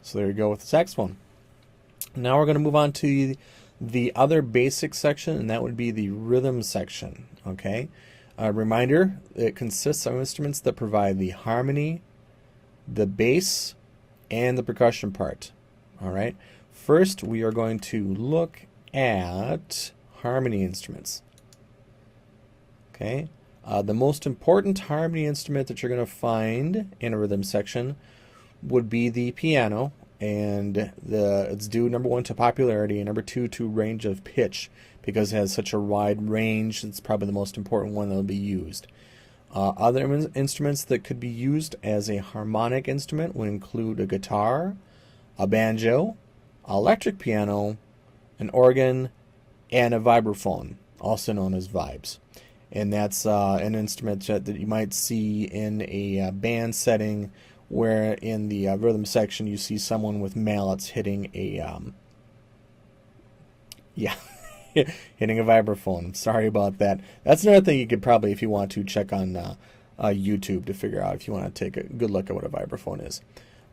So there you go with the saxophone. Now we're going to move on to the other basic section, and that would be the rhythm section. Okay. Reminder, it consists of instruments that provide the harmony, the bass, and the percussion part. All right. First, we are going to look at harmony instruments. Okay. The most important harmony instrument that you're going to find in a rhythm section would be the piano, and it's due, number one, to popularity, and number two, to range of pitch, because it has such a wide range. It's probably the most important one that will be used. Other instruments that could be used as a harmonic instrument would include a guitar, a banjo, electric piano, an organ, and a vibraphone, also known as vibes. And that's an instrument that you might see in a band setting, where in the rhythm section you see someone with mallets hitting a hitting a vibraphone. Sorry about that. That's another thing you could probably, if you want to, check on YouTube to figure out if you want to take a good look at what a vibraphone is.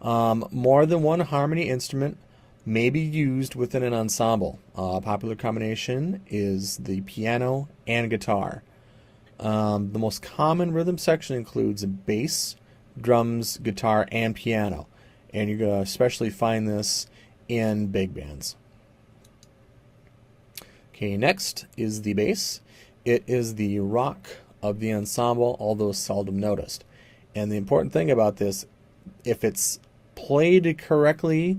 More than one harmony instrument may be used within an ensemble. A popular combination is the piano and guitar. The most common rhythm section includes bass, drums, guitar, and piano. And you're going to especially find this in big bands. Okay, next is the bass. It is the rock of the ensemble, although seldom noticed. And the important thing about this, if it's played correctly,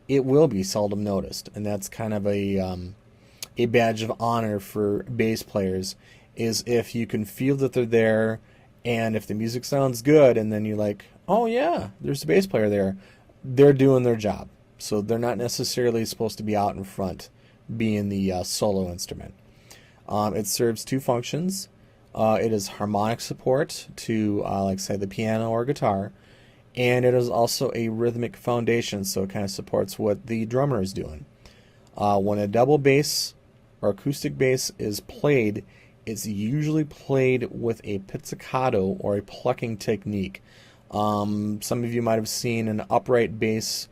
it will be seldom noticed. And that's kind of a badge of honor for bass players, is if you can feel that they're there, and if the music sounds good, and then you're like, oh yeah, there's a bass player there, they're doing their job. So they're not necessarily supposed to be out in front being the solo instrument. It serves two functions. It is harmonic support to, like say, the piano or guitar, and it is also a rhythmic foundation, so it kind of supports what the drummer is doing. When a double bass or acoustic bass is played, it's usually played with a pizzicato or a plucking technique. Some of you might have seen an upright bass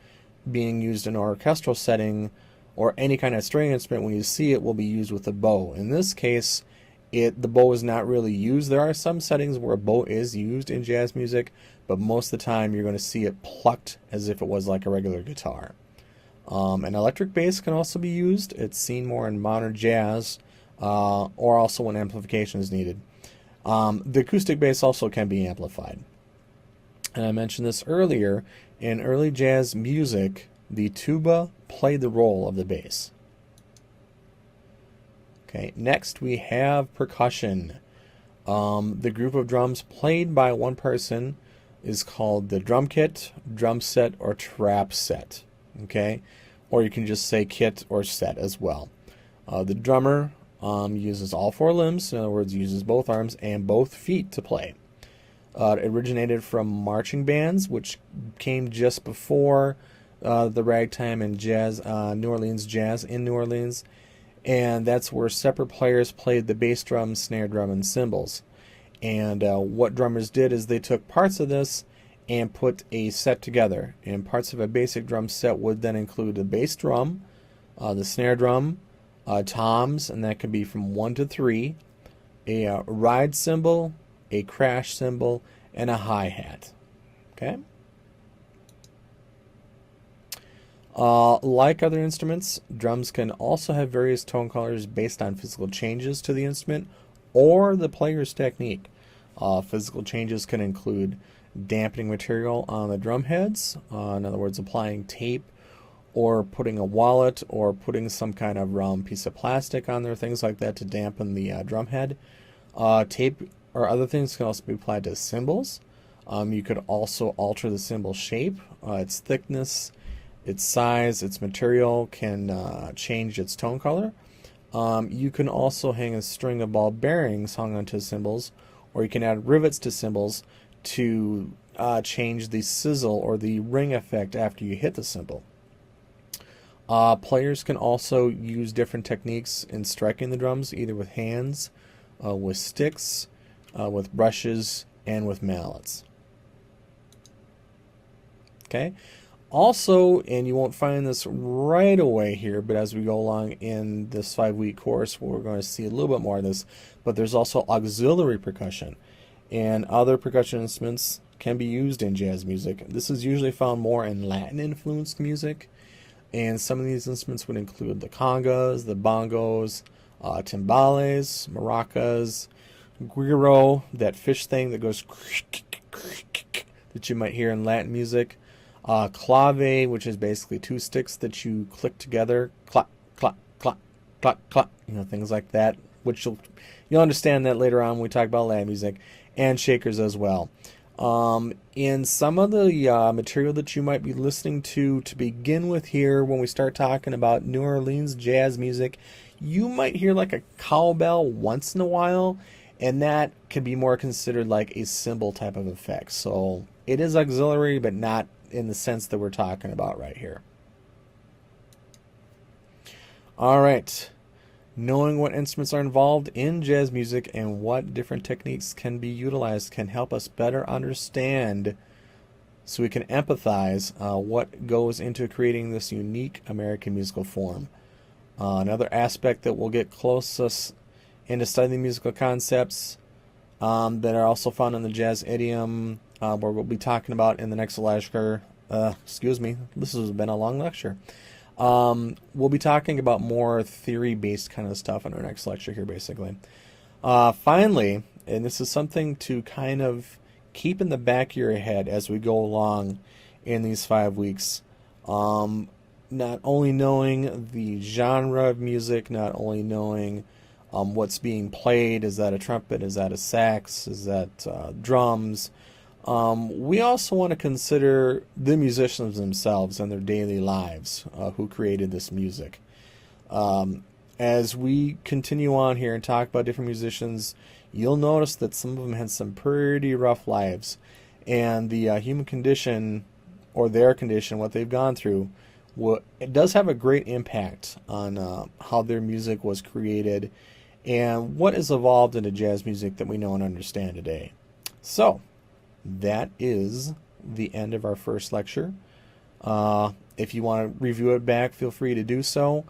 being used in an orchestral setting, or any kind of string instrument. When you see it, will be used with a bow. In this case, the bow is not really used. There are some settings where a bow is used in jazz music, but most of the time you're going to see it plucked as if it was like a regular guitar. An electric bass can also be used. It's seen more in modern jazz, or also when amplification is needed. The acoustic bass also can be amplified. And I mentioned this earlier, in early jazz music, the tuba played the role of the bass. Okay, next we have percussion. The group of drums played by one person is called the drum kit, drum set, or trap set. Okay, or you can just say kit or set as well. The drummer uses all four limbs, in other words, uses both arms and both feet to play. It originated from marching bands, which came just before the ragtime and jazz, New Orleans jazz in New Orleans, and that's where separate players played the bass drum, snare drum, and cymbals. And what drummers did is they took parts of this and put a set together, and parts of a basic drum set would then include the bass drum, the snare drum, toms, and that could be from 1 to 3, a ride cymbal, a crash cymbal, and a hi-hat. Okay? Like other instruments, drums can also have various tone colors based on physical changes to the instrument or the player's technique. Physical changes can include dampening material on the drum heads, in other words, applying tape, or putting a wallet, or putting some kind of round piece of plastic on there, things like that to dampen the drum head. Tape or other things can also be applied to cymbals. You could also alter the cymbal shape, its thickness, its size, its material can change its tone color. You can also hang a string of ball bearings hung onto cymbals, or you can add rivets to cymbals to change the sizzle or the ring effect after you hit the cymbal. Players can also use different techniques in striking the drums, either with hands, with sticks, with brushes, and with mallets. Okay. Also, and you won't find this right away here, but as we go along in this 5-week course, we're going to see a little bit more of this, but there's also auxiliary percussion, and other percussion instruments can be used in jazz music. This is usually found more in Latin-influenced music, and some of these instruments would include the congas, the bongos, timbales, maracas, guiro, that fish thing that goes that you might hear in Latin music, clave, which is basically two sticks that you click together, clap, clap, clap, clap, clap, things like that, which you'll understand that later on when we talk about Latin music, and shakers as well. In some of the material that you might be listening to begin with here, when we start talking about New Orleans jazz music, you might hear like a cowbell once in a while, and that could be more considered like a cymbal type of effect. So it is auxiliary, but not in the sense that we're talking about right here. All right. Knowing what instruments are involved in jazz music and what different techniques can be utilized can help us better understand, so we can empathize what goes into creating this unique American musical form. Another aspect that will get closest into studying musical concepts that are also found in the jazz idiom, where we'll be talking about in the next lecture. Excuse me, this has been a long lecture. We'll be talking about more theory-based kind of stuff in our next lecture here, basically. Finally, and this is something to kind of keep in the back of your head as we go along in these 5 weeks, not only knowing the genre of music, not only knowing what's being played, is that a trumpet, is that a sax, is that drums, we also want to consider the musicians themselves and their daily lives who created this music. As we continue on here and talk about different musicians, you'll notice that some of them had some pretty rough lives, and the human condition, or their condition, what they've gone through, it does have a great impact on how their music was created and what has evolved into jazz music that we know and understand today. So that is the end of our first lecture. If you want to review it back, feel free to do so.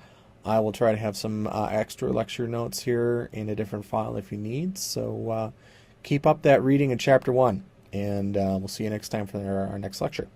I will try to have some extra lecture notes here in a different file if you need. So keep up that reading in Chapter 1, and we'll see you next time for our next lecture.